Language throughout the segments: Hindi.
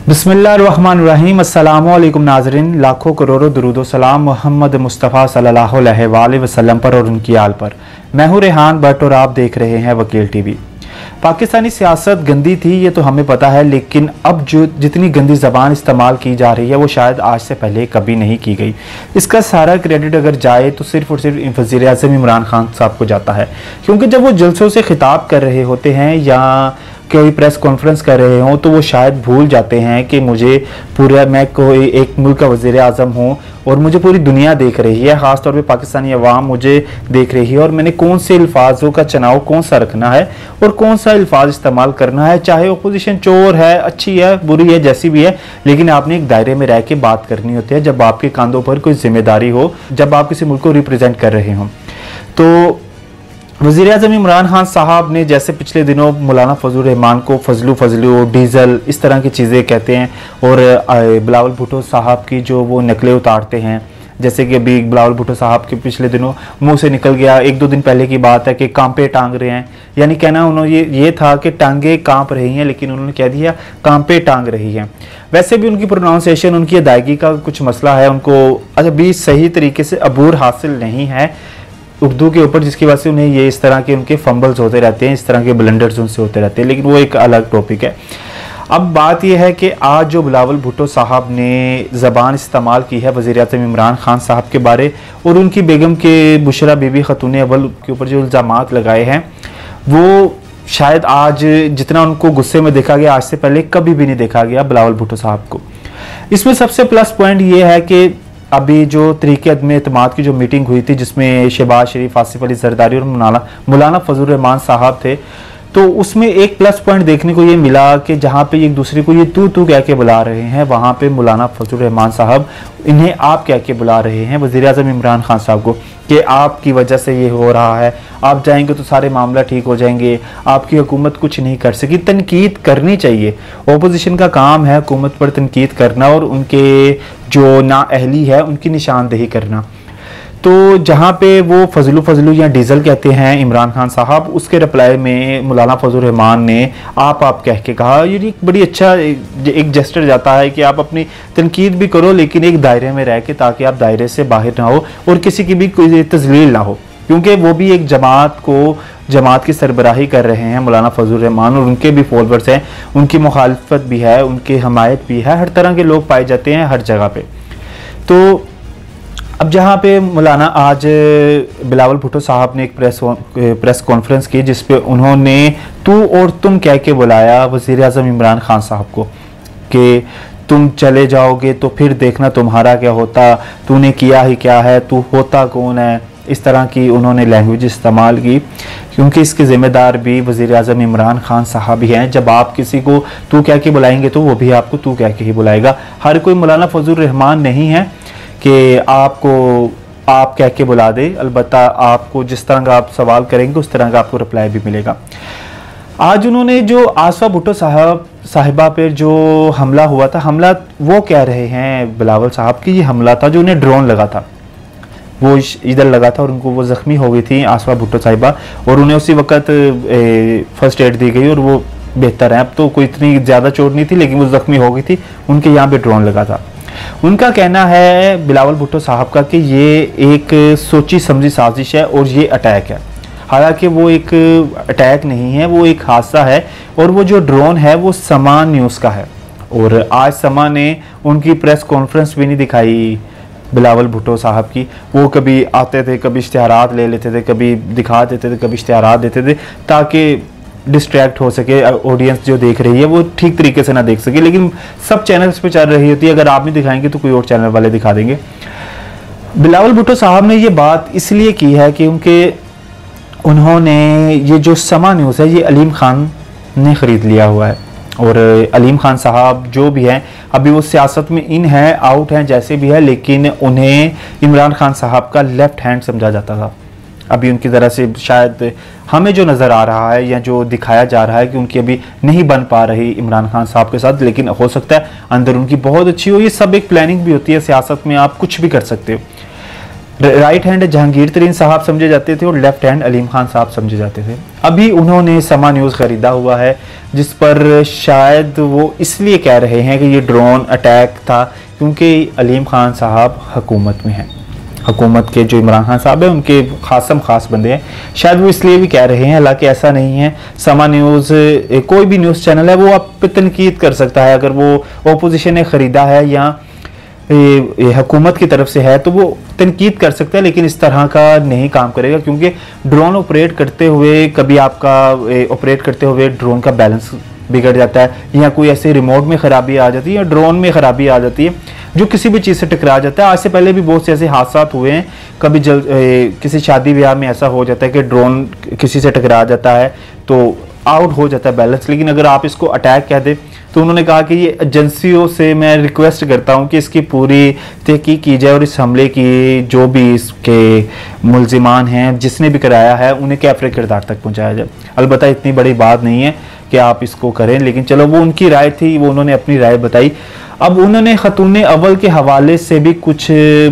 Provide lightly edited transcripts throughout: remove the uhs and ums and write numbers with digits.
बिस्मिल्लाहिर्रहमानिर्रहीम। अस्सलामुअलैकुम नाज़रीन, लाखों करोड़ों दुरूद सलाम मोहम्मद मुस्तफ़ा सल्लल्लाहु अलैहि वसल्लम पर और उनकी आल पर। मैं हूँ रेहान भट्ट और आप देख रहे हैं वकील टीवी। पाकिस्तानी सियासत गंदी थी ये तो हमें पता है, लेकिन अब जो जितनी गंदी ज़बान इस्तेमाल की जा रही है वो शायद आज से पहले कभी नहीं की गई। इसका सारा क्रेडिट अगर जाए तो सिर्फ और सिर्फ वज़ीर आज़म इमरान खान साहब को जाता है, क्योंकि जब वो जलसों से खिताब कर रहे होते हैं या कोई प्रेस कॉन्फ्रेंस कर रहे हों तो वो शायद भूल जाते हैं कि मैं कोई एक मुल्क का वज़ीर आज़म हूँ और मुझे पूरी दुनिया देख रही है, ख़ास तौर पे पाकिस्तानी अवाम मुझे देख रही है और मैंने कौन से अल्फाजों का चुनाव कौन सा रखना है और कौन सा अल्फाज इस्तेमाल करना है। चाहे अपोजिशन चोर है, अच्छी है, बुरी है, जैसी भी है, लेकिन आपने एक दायरे में रह के बात करनी होती है जब आपके कंधों पर कोई जिम्मेदारी हो, जब आप किसी मुल्क को रिप्रेजेंट कर रहे हों। तो वज़ीर आज़म इमरान खान साहब ने जैसे पिछले दिनों मौलाना फजलुर रहमान को फजलू डीज़ल इस तरह की चीज़ें कहते हैं और बिलावल भुट्टो साहब की जो वो नकलें उतारते हैं, जैसे कि अभी बिलावल भुट्टो साहब के पिछले दिनों मुंह से निकल गया, एक दो दिन पहले की बात है कि कांपे टांग रहे हैं, यानी कहना उन्होंने ये था कि टांगे कांप रही हैं, लेकिन उन्होंने कह दिया कांपे टांग रही हैं। वैसे भी उनकी प्रोनाउंसिएशन, उनकी अदायगी का कुछ मसला है, उनको अभी सही तरीके से अबूर हासिल नहीं है उर्दू के ऊपर, जिसकी वजह से उन्हें ये इस तरह के उनके फंबल्स होते रहते हैं, इस तरह के ब्लंडर्स उनसे होते रहते हैं, लेकिन वो एक अलग टॉपिक है। अब बात यह है कि आज जो बिलावल भुट्टो साहब ने ज़बान इस्तेमाल की है वज़ीर आज़म इमरान खान साहब के बारे और उनकी बेगम के बुशरा बीबी ख़तून अव्वल के ऊपर जो इल्ज़ामात लगाए हैं, वो शायद आज जितना उनको गुस्से में देखा गया आज से पहले कभी भी नहीं देखा गया बिलावल भुट्टो साहब को। इसमें सबसे प्लस पॉइंट ये है कि अभी जो तरीके अदम एतमाद की जो मीटिंग हुई थी जिसमें शहबाज शरीफ, आसिफ अली जरदारी और मौलाना फजलुर रहमान साहब थे, तो उसमें एक प्लस पॉइंट देखने को ये मिला कि जहाँ पे एक दूसरे को ये तू कह के बुला रहे हैं, वहाँ पे मौलाना फजलुर रहमान साहब इन्हें आप कह के बुला रहे हैं वज़ीर आज़म इमरान खान साहब को कि आपकी वजह से ये हो रहा है, आप जाएंगे तो सारे मामला ठीक हो जाएंगे, आपकी हुकूमत कुछ नहीं कर सकी। तनकीद करनी चाहिए, ओपोजिशन का काम है हुकूमत पर तनकीद करना और उनके जो नाअहली है उनकी निशानदेही करना। तो जहाँ पे वो फजलू या डीजल कहते हैं इमरान खान साहब, उसके रिप्लाई में मौलाना फजलुर रहमान ने आप कह के कहा, ये एक बड़ी अच्छा एक जेस्टर जाता है कि आप अपनी तनकीद भी करो लेकिन एक दायरे में रह के, ताकि आप दायरे से बाहर ना हो और किसी की भी कोई तजलील ना हो, क्योंकि वो भी एक जमात की सरबराही कर रहे हैं मौलाना फजलुर रहमान और उनके भी फॉलोअर्स हैं, उनकी मुखालफत भी है, उनकी हमायत भी है, हर तरह के लोग पाए जाते हैं हर जगह पे। तो अब जहाँ पे मौलाना आज बिलावल भुट्टो साहब ने एक प्रेस कॉन्फ्रेंस की जिसपे उन्होंने तू और तुम कह के बुलाया वज़ीर आज़म इमरान खान साहब को कि तुम चले जाओगे तो फिर देखना तुम्हारा क्या होता, तूने किया ही क्या है, तू होता कौन है, इस तरह की उन्होंने लैंग्वेज इस्तेमाल की, क्योंकि इसके ज़िम्मेदार भी वज़ीर आज़म इमरान खान साहब ही हैं। जब आप किसी को तू कह के बुलाएंगे तो वो भी आपको तू कह के ही बुलाएगा। हर कोई मौलाना फजलुर रहमान नहीं है कि आपको आप कह के बुला दे, अलबत्ता आपको जिस तरह का आप सवाल करेंगे उस तरह का आपको रिप्लाई भी मिलेगा। आज उन्होंने जो आसफा भुट्टो साहिबा पर जो हमला हुआ था, हमला वो कह रहे हैं बिलावल साहब कि ये हमला था जो उन्हें ड्रोन लगा था, वो इधर लगा था और उनको वो ज़ख्मी हो गई थी आसफा भुट्टो साहिबा और उन्हें उसी वक्त फर्स्ट एड दी गई और वो बेहतर है। अब तो कोई इतनी ज़्यादा चोट नहीं थी लेकिन वो ज़ख्मी हो गई थी, उनके यहाँ पे ड्रोन लगा था। उनका कहना है बिलावल भुट्टो साहब का कि ये एक सोची समझी साजिश है और ये अटैक है, हालांकि वो एक अटैक नहीं है, वो एक हादसा है और वो जो ड्रोन है वो समा न्यूज़ का है। और आज समा ने उनकी प्रेस कॉन्फ्रेंस भी नहीं दिखाई बिलावल भुट्टो साहब की, वो कभी आते थे, कभी इश्तिहारात ले लेते थे, कभी दिखा देते थे, कभी इश्तिहारात देते थे ताकि डिस्ट्रैक्ट हो सके, ऑडियंस जो देख रही है वो ठीक तरीके से ना देख सके, लेकिन सब चैनल्स पे चल रही होती है, अगर आप नहीं दिखाएंगे तो कोई और चैनल वाले दिखा देंगे। बिलावल भुट्टो साहब ने ये बात इसलिए की है क्योंकि उन्होंने ये जो समा न्यूज़ है ये अलीम खान ने ख़रीद लिया हुआ है और अलीम खान साहब जो भी हैं अभी वो सियासत में इन हैं आउट हैं जैसे भी है, लेकिन उन्हें इमरान खान साहब का लेफ्ट हैंड समझा जाता था। अभी उनकी तरह से शायद हमें जो नज़र आ रहा है या जो दिखाया जा रहा है कि उनकी अभी नहीं बन पा रही इमरान खान साहब के साथ, लेकिन हो सकता है अंदर उनकी बहुत अच्छी हो। ये सब एक प्लानिंग भी होती है सियासत में, आप कुछ भी कर सकते हो। राइट हैंड जहांगीर तरीन साहब समझे जाते थे और लेफ्ट हैंड अलीम खान साहब समझे जाते थे। अभी उन्होंने समा न्यूज़ खरीदा हुआ है, जिस पर शायद वो इसलिए कह रहे हैं कि ये ड्रोन अटैक था क्योंकि अलीम खान साहब हुकूमत में हैं, हुकूमत के जो इमरान खान साहब हैं उनके खास बंदे हैं, शायद वो इसलिए भी कह रहे हैं। हालांकि ऐसा नहीं है। समा न्यूज़ कोई भी न्यूज़ चैनल है वो आप पे तनकीद कर सकता है, अगर वो ओपोजिशन ने ख़रीदा है या हुकूमत की तरफ से है तो वो तनकीद कर सकता है, लेकिन इस तरह का नहीं काम करेगा, क्योंकि ड्रोन ऑपरेट करते हुए कभी आपका ऑपरेट करते हुए ड्रोन का बैलेंस बिगड़ जाता है या कोई ऐसे रिमोट में ख़राबी आ जाती है या ड्रोन में ख़राबी आ जाती है जो किसी भी चीज़ से टकरा जाता है। आज से पहले भी बहुत से ऐसे हादसा हुए हैं, कभी किसी शादी ब्याह में ऐसा हो जाता है कि ड्रोन किसी से टकरा जाता है तो आउट हो जाता है बैलेंस। लेकिन अगर आप इसको अटैक कह दें तो उन्होंने कहा कि ये एजेंसियों से मैं रिक्वेस्ट करता हूं कि इसकी पूरी तहकीक की जाए और इस हमले की जो भी इसके मुल्जिमान हैं, जिसने भी कराया है, उन्हें कैफरे किरदार तक पहुंचाया जाए। अलबत्ता इतनी बड़ी बात नहीं है कि आप इसको करें, लेकिन चलो वो उनकी राय थी, वो उन्होंने अपनी राय बताई। अब उन्होंने खतून अव्वल के हवाले से भी कुछ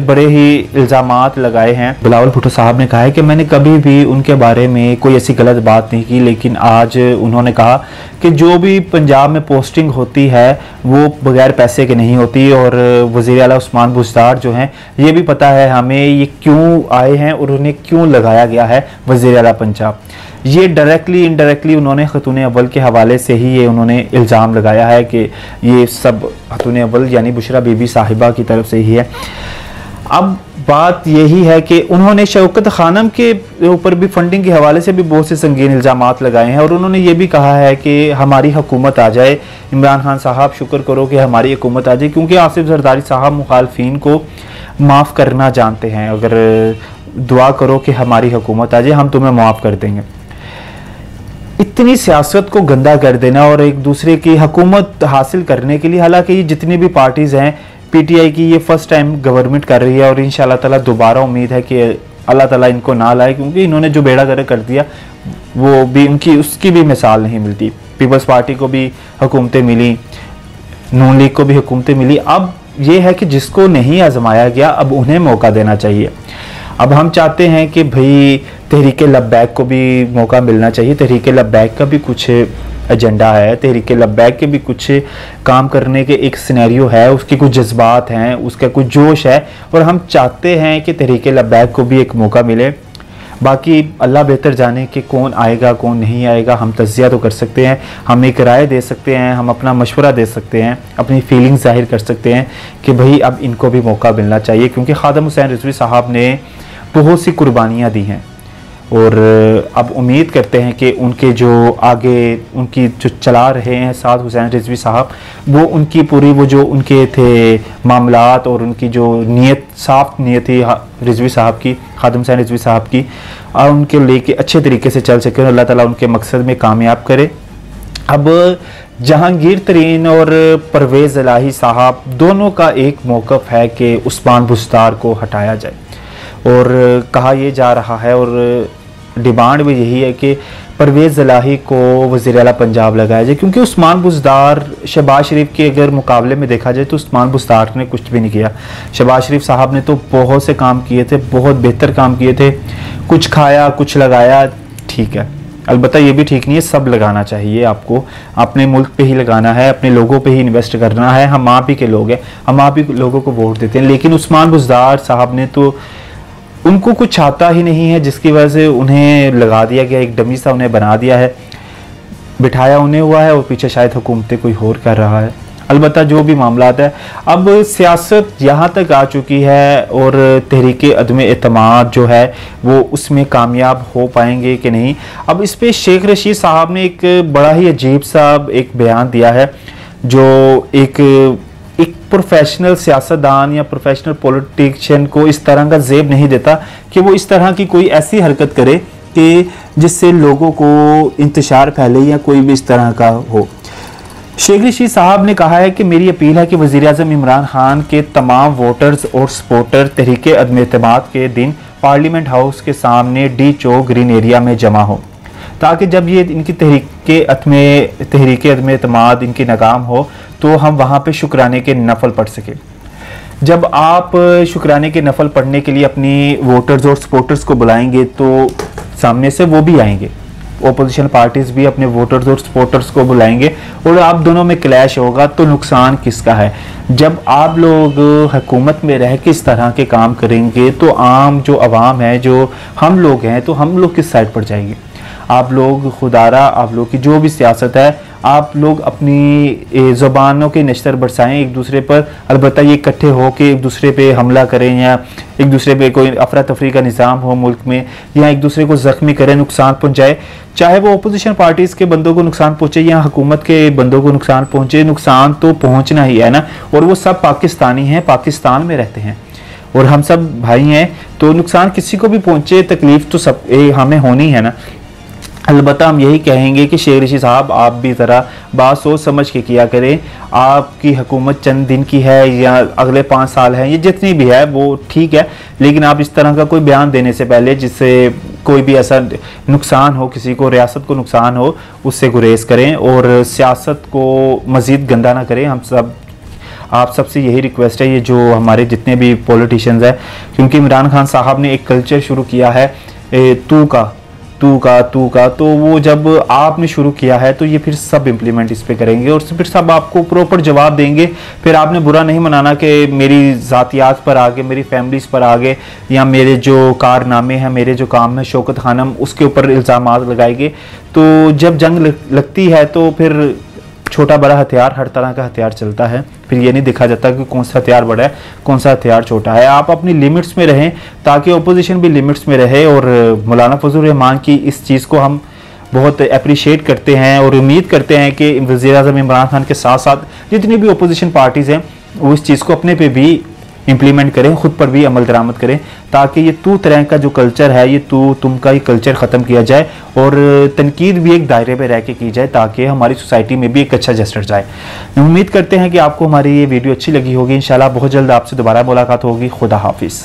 बड़े ही इल्ज़ामात लगाए हैं। बिलावल भुट्टो साहब ने कहा है कि मैंने कभी भी उनके बारे में कोई ऐसी गलत बात नहीं की, लेकिन आज उन्होंने कहा कि जो भी पंजाब में पोस्टिंग होती है वो बगैर पैसे के नहीं होती, और वज़ीर आला उस्मान बुज़दार जो हैं ये भी पता है हमें ये क्यों आए हैं और उन्हें क्यों लगाया गया है वज़ीर आला पंजाब। ये डायरेक्टली इनडायरेक्टली उन्होंने खतून अव्वल के हवाले से ही ये उन्होंने इल्ज़ाम लगाया है कि ये सब खतून अव्वल यानी बुशरा बीबी साहिबा की तरफ से ही है। अब बात यही है कि उन्होंने शौकत खानम के ऊपर भी फंडिंग के हवाले से भी बहुत से संगीन इल्ज़ामात लगाए हैं, और उन्होंने ये भी कहा है कि हमारी हुकूमत आ जाए। इमरान खान साहब शुक्र करो कि हमारी हुकूमत आ जाए, क्योंकि आसिफ जरदारी साहब मुखालफीन को माफ़ करना जानते हैं। अगर दुआ करो कि हमारी हुकूमत आ जाए, हम तुम्हें माफ़ कर देंगे। इतनी सियासत को गंदा कर देना और एक दूसरे की हुकूमत हासिल करने के लिए, हालांकि ये जितनी भी पार्टीज़ हैं, पीटीआई की ये फर्स्ट टाइम गवर्नमेंट कर रही है और इंशाल्लाह ताला दोबारा उम्मीद है कि अल्लाह ताला इनको ना लाए, क्योंकि इन्होंने जो बेड़ा गर्क कर दिया वो भी उसकी भी मिसाल नहीं मिलती। पीपल्स पार्टी को भी हुकूमतें मिली, नून लीग को भी हुकूमतें मिली। अब ये है कि जिसको नहीं आजमाया गया अब उन्हें मौका देना चाहिए। अब हम चाहते हैं कि भाई तहरीक लब्बैक को भी मौका मिलना चाहिए। तहरीक लब्बैक का भी कुछ एजेंडा है, तहरीक लब्बैक के भी कुछ काम करने के एक सिनेरियो है, उसके कुछ जज्बात हैं, उसका कुछ जोश है, और हम चाहते हैं कि तहरीक लब्बैक को भी एक मौका मिले। बाकी अल्लाह बेहतर जाने कि कौन आएगा कौन नहीं आएगा। हम तज़किया तो कर सकते हैं, हम एक राय दे सकते हैं, हम अपना मशवरा दे सकते हैं, अपनी फीलिंग्स जाहिर कर सकते हैं कि भाई अब इनको भी मौका मिलना चाहिए, क्योंकि खादम हुसैन रिजवी साहब ने बहुत सी कुर्बानियाँ दी हैं, और अब उम्मीद करते हैं कि उनके जो आगे उनकी जो चला रहे हैं साथ हुसैन रिजवी साहब, वो उनकी पूरी वो जो उनके थे मामलात और उनकी जो नीयत साफ नीयत थी रिजवी साहब की, खादम हुसैन रिजवी साहब की, और उनके लेके अच्छे तरीके से चल सके, अल्लाह ताला उनके मकसद में कामयाब करे। अब जहांगीर तरीन और परवेज़ इलाही साहब दोनों का एक मौक़िफ़ है कि उस्मान बुज़दार को हटाया जाए, और कहा यह जा रहा है और डिमांड भी यही है कि परवेज़ इलाही को वज़ीर आला पंजाब लगाया जाए, क्योंकि उस्मान बुज़दार शहबाज शरीफ के अगर मुकाबले में देखा जाए तो उस्मान बुज़दार ने कुछ भी नहीं किया। शहबाज शरीफ साहब ने तो बहुत से काम किए थे, बहुत बेहतर काम किए थे, कुछ खाया कुछ लगाया, ठीक है। अलबत्ता ये भी ठीक नहीं है, सब लगाना चाहिए आपको, अपने मुल्क पे ही लगाना है, अपने लोगों पे ही इन्वेस्ट करना है। हम आप ही के लोग हैं, हम आप ही लोगों को वोट देते हैं, लेकिन उस्मान बुज़दार साहब ने तो उनको कुछ आता ही नहीं है, जिसकी वजह से उन्हें लगा दिया गया, एक डमी सा उन्हें बना दिया है, बिठाया उन्हें हुआ है, और पीछे शायद हुकूमतें कोई और कर रहा है। अलबत्ता जो भी मामलात है, अब सियासत यहाँ तक आ चुकी है, और तहरीक अदम एतमाद जो है वो उसमें कामयाब हो पाएंगे कि नहीं। अब इस पर शेख रशीद साहब ने एक बड़ा ही अजीब सा एक बयान दिया है, जो एक प्रोफेशनल सियासतदान या प्रोफेशनल पॉलिटिशियन को इस तरह का ज़ेब नहीं देता कि वो इस तरह की कोई ऐसी हरकत करे कि जिससे लोगों को इंतशार फैले या कोई भी इस तरह का हो। शेख रशीद साहब ने कहा है कि मेरी अपील है कि वज़ीर आज़म इमरान खान के तमाम वोटर्स और सपोर्टर तहरीक अदम एतमाद के दिन पार्लियामेंट हाउस के सामने डी चौक ग्रीन एरिया में जमा हो, ताकि जब ये इनकी तहरीक अदम एतमाद इनकी नाकाम हो तो हम वहाँ पे शुक्राने के नफल पढ़ सके। जब आप शुक्राने के नफल पढ़ने के लिए अपनी वोटर्स और सपोर्टर्स को बुलाएंगे तो सामने से वो भी आएंगे, ओपोजिशन पार्टीज भी अपने वोटर्स और सपोर्टर्स को बुलाएंगे और आप दोनों में क्लैश होगा तो नुकसान किसका है? जब आप लोग हुकूमत में रह के इस तरह के काम करेंगे तो आम जो अवाम है, जो हम लोग हैं, तो हम लोग किस साइड पर जाएंगे? आप लोग खुदारा, आप लोग की जो भी सियासत है, आप लोग अपनी ज़ुबानों के नश्तर बरसाएं एक दूसरे पर, अलबत्ता ये इकट्ठे हो के एक दूसरे पे हमला करें या एक दूसरे पे कोई अफरा तफरी का निज़ाम हो मुल्क में, या एक दूसरे को ज़ख्मी करें, नुकसान पहुंचाए, चाहे वो अपोजिशन पार्टीज़ के बंदों को नुकसान पहुंचे या हुकूमत के बंदों को नुकसान पहुंचे, नुकसान तो पहुंचना ही है ना। और वो सब पाकिस्तानी हैं, पाकिस्तान में रहते हैं और हम सब भाई हैं, तो नुकसान किसी को भी पहुंचे, तकलीफ तो सब हमें होनी है ना। अलबत्ता हम यही कहेंगे कि शेर ऋषि साहब, आप भी ज़रा बात सोच समझ के किया करें। आपकी हुकूमत चंद दिन की है या अगले 5 साल है, ये जितनी भी है वो ठीक है, लेकिन आप इस तरह का कोई बयान देने से पहले जिससे कोई भी ऐसा नुकसान हो, किसी को, रियासत को नुकसान हो, उससे गुरेज करें और सियासत को मज़ीद गंदा ना करें। आप सबसे यही रिक्वेस्ट है, ये जो हमारे जितने भी पॉलिटिशियंस हैं, क्योंकि इमरान खान साहब ने एक कल्चर शुरू किया है तू का, तो वो जब आपने शुरू किया है तो ये फिर सब इम्प्लीमेंट इस पे करेंगे और फिर सब आपको प्रॉपर जवाब देंगे। फिर आपने बुरा नहीं मनाना कि मेरी ज़ातियात पर आगे, मेरी फैमिलीज़ पर आगे, या मेरे जो कारनामे हैं, मेरे जो काम है, शौकत खानम, उसके ऊपर इल्ज़ामात लगाएंगे। तो जब जंग लगती है तो फिर छोटा बड़ा हथियार, हर तरह का हथियार चलता है, फिर ये नहीं देखा जाता कि कौन सा हथियार बड़ा है, कौन सा हथियार छोटा है। आप अपनी लिमिट्स में रहें ताकि ओपोजिशन भी लिमिट्स में रहे। और मौलाना फजल रहमान की इस चीज़ को हम बहुत अप्रिशिएट करते हैं और उम्मीद करते हैं कि वज़ीर-ए-आज़म इमरान खान के साथ साथ जितनी भी ओपोजिशन पार्टीज़ हैं वो इस चीज़ को अपने पे भी इम्प्लीमेंट करें, खुद पर भी अमल दरामद करें, ताकि ये तू तरह का जो कल्चर है, ये तू तुम का ही कल्चर ख़त्म किया जाए और तनकीद भी एक दायरे में रह के की जाए, ताकि हमारी सोसाइटी में भी एक अच्छा जस्टर जाए। उम्मीद करते हैं कि आपको हमारी ये वीडियो अच्छी लगी होगी। इंशाल्लाह बहुत जल्द आपसे दोबारा मुलाकात होगी। खुदा हाफिज़।